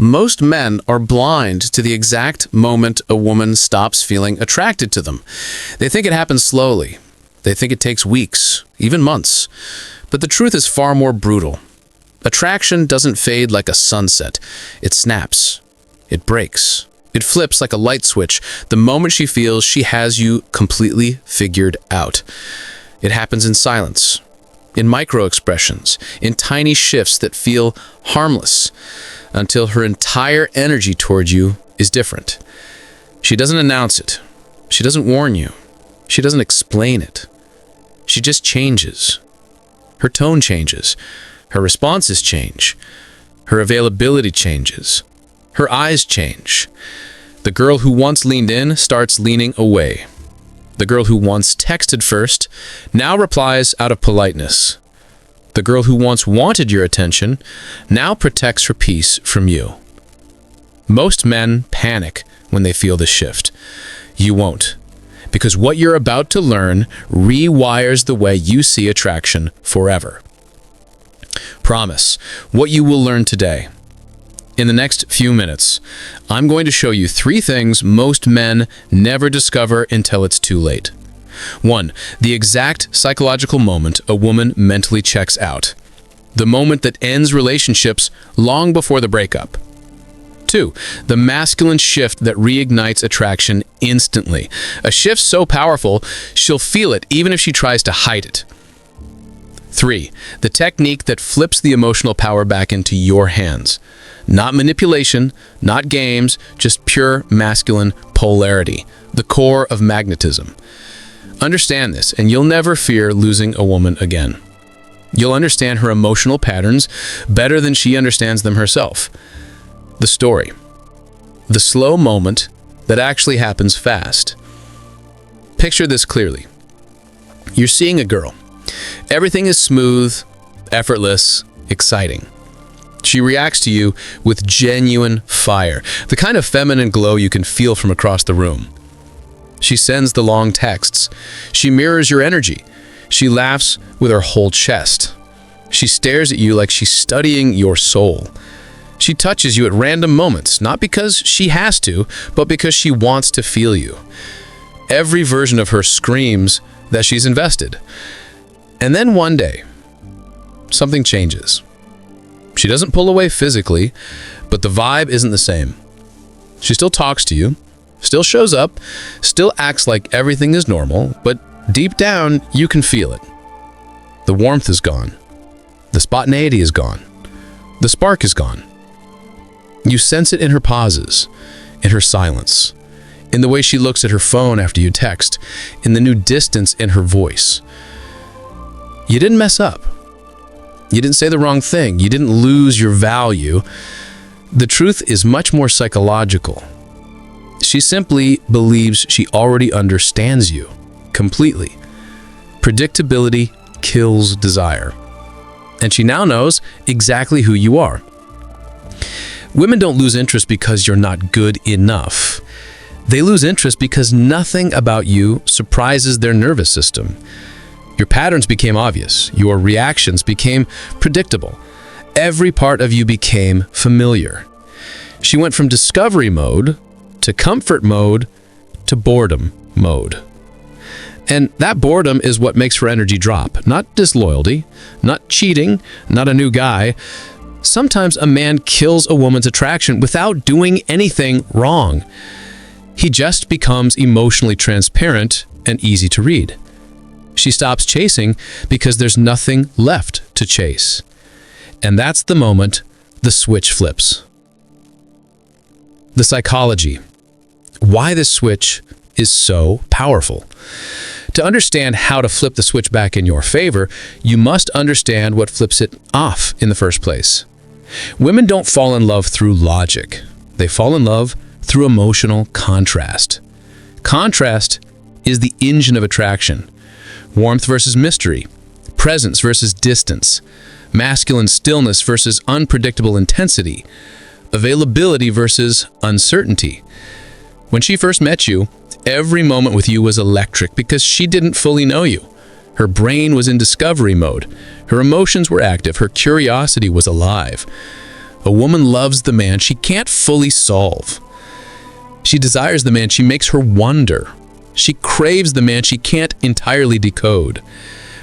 Most men are blind to the exact moment a woman stops feeling attracted to them. They think it happens slowly. They think it takes weeks, even months. But the truth is far more brutal. Attraction doesn't fade like a sunset. It snaps. It breaks. It flips like a light switch the moment she feels she has you completely figured out. It happens in silence, in micro-expressions, in tiny shifts that feel harmless, until her entire energy toward you is different. She doesn't announce it. She doesn't warn you. She doesn't explain it. She just changes. Her tone changes. Her responses change. Her availability changes. Her eyes change. The girl who once leaned in starts leaning away. The girl who once texted first now replies out of politeness. The girl who once wanted your attention now protects her peace from you. Most men panic when they feel this shift. You won't, because what you're about to learn rewires the way you see attraction forever. Promise, what you will learn today. In the next few minutes, I'm going to show you 3 things most men never discover until it's too late. 1. The exact psychological moment a woman mentally checks out. The moment that ends relationships long before the breakup. 2. The masculine shift that reignites attraction instantly. A shift so powerful, she'll feel it even if she tries to hide it. 3. The technique that flips the emotional power back into your hands. Not manipulation, not games, just pure masculine polarity, the core of magnetism. Understand this, and you'll never fear losing a woman again. You'll understand her emotional patterns better than she understands them herself. The story. The slow moment that actually happens fast. Picture this clearly. You're seeing a girl. Everything is smooth, effortless, exciting. She reacts to you with genuine fire, the kind of feminine glow you can feel from across the room. She sends the long texts. She mirrors your energy. She laughs with her whole chest. She stares at you like she's studying your soul. She touches you at random moments, not because she has to, but because she wants to feel you. Every version of her screams that she's invested. And then one day, something changes. She doesn't pull away physically, but the vibe isn't the same. She still talks to you, still shows up, still acts like everything is normal, but deep down, you can feel it. The warmth is gone. The spontaneity is gone. The spark is gone. You sense it in her pauses, in her silence, in the way she looks at her phone after you text, in the new distance in her voice. You didn't mess up. You didn't say the wrong thing. You didn't lose your value. The truth is much more psychological. She simply believes she already understands you completely. Predictability kills desire. And she now knows exactly who you are. Women don't lose interest because you're not good enough. They lose interest because nothing about you surprises their nervous system. Your patterns became obvious. Your reactions became predictable. Every part of you became familiar. She went from discovery mode to comfort mode to boredom mode. And that boredom is what makes her energy drop. Not disloyalty, not cheating, not a new guy. Sometimes a man kills a woman's attraction without doing anything wrong. He just becomes emotionally transparent and easy to read. She stops chasing because there's nothing left to chase. And that's the moment the switch flips. The psychology. Why this switch is so powerful. To understand how to flip the switch back in your favor, you must understand what flips it off in the first place. Women don't fall in love through logic. They fall in love through emotional contrast. Contrast is the engine of attraction. Warmth versus mystery, presence versus distance, masculine stillness versus unpredictable intensity, availability versus uncertainty. When she first met you, every moment with you was electric because she didn't fully know you. Her brain was in discovery mode. Her emotions were active. Her curiosity was alive. A woman loves the man she can't fully solve. She desires the man she makes her wonder. She craves the man she can't entirely decode.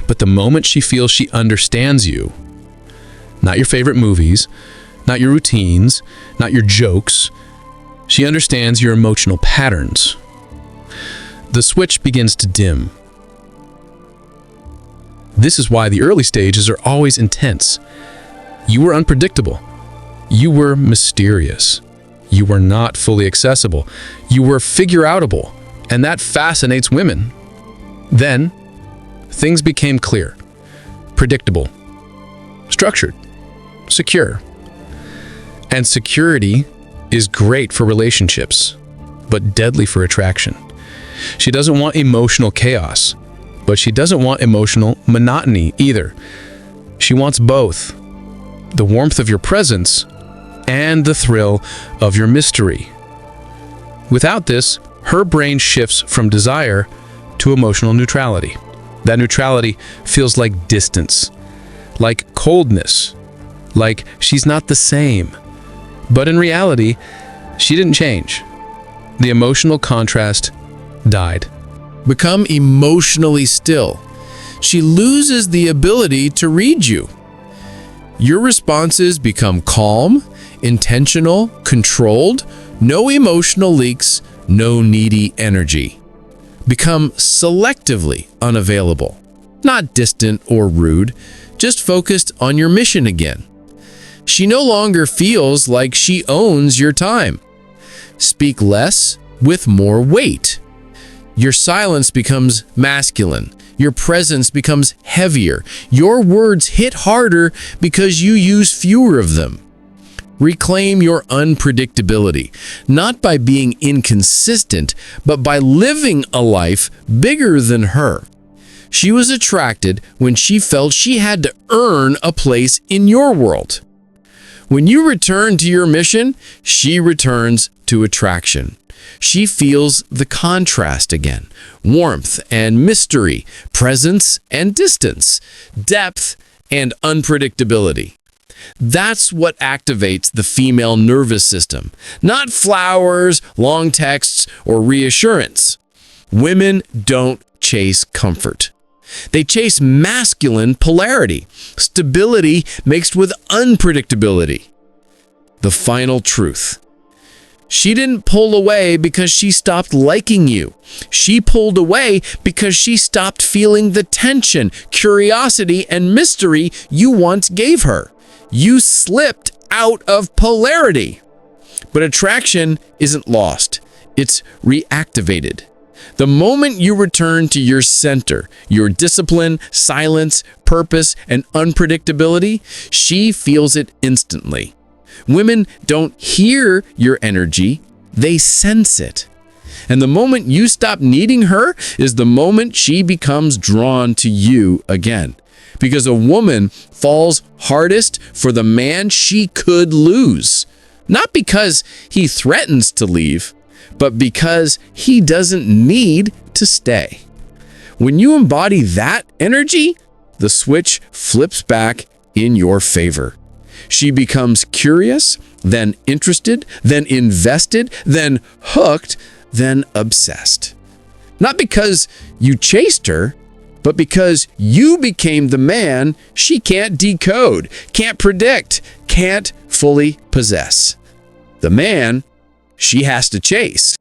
But the moment she feels she understands you, not your favorite movies, not your routines, not your jokes, she understands your emotional patterns. The switch begins to dim. This is why the early stages are always intense. You were unpredictable. You were mysterious. You were not fully accessible. You were figure-outable, and that fascinates women. Then, things became clear, predictable, structured, secure. And security is great for relationships, but deadly for attraction. She doesn't want emotional chaos, but she doesn't want emotional monotony either. She wants both, the warmth of your presence and the thrill of your mystery. Without this, her brain shifts from desire to emotional neutrality. That neutrality feels like distance, like coldness, like she's not the same. But in reality, she didn't change. The emotional contrast died. Become emotionally still. She loses the ability to read you. Your responses become calm, intentional, controlled, no emotional leaks, no needy energy. Become selectively unavailable. Not distant or rude, just focused on your mission again. She no longer feels like she owns your time. Speak less with more weight. Your silence becomes masculine. Your presence becomes heavier. Your words hit harder because you use fewer of them. Reclaim your unpredictability, not by being inconsistent, but by living a life bigger than her. She was attracted when she felt she had to earn a place in your world. When you return to your mission, she returns to attraction. She feels the contrast again, warmth and mystery, presence and distance, depth and unpredictability. That's what activates the female nervous system, not flowers, long texts, or reassurance. Women don't chase comfort. They chase masculine polarity, stability mixed with unpredictability. The final truth. She didn't pull away because she stopped liking you. She pulled away because she stopped feeling the tension, curiosity, and mystery you once gave her. You slipped out of polarity. But attraction isn't lost. It's reactivated. The moment you return to your center, your discipline, silence, purpose, and unpredictability, she feels it instantly. Women don't hear your energy, they sense it. And the moment you stop needing her is the moment she becomes drawn to you again. Because a woman falls hardest for the man she could lose. Not because he threatens to leave, but because he doesn't need to stay. When you embody that energy, the switch flips back in your favor. She becomes curious, then interested, then invested, then hooked, then obsessed. Not because you chased her, but because you became the man she can't decode, can't predict, can't fully possess. The man she has to chase.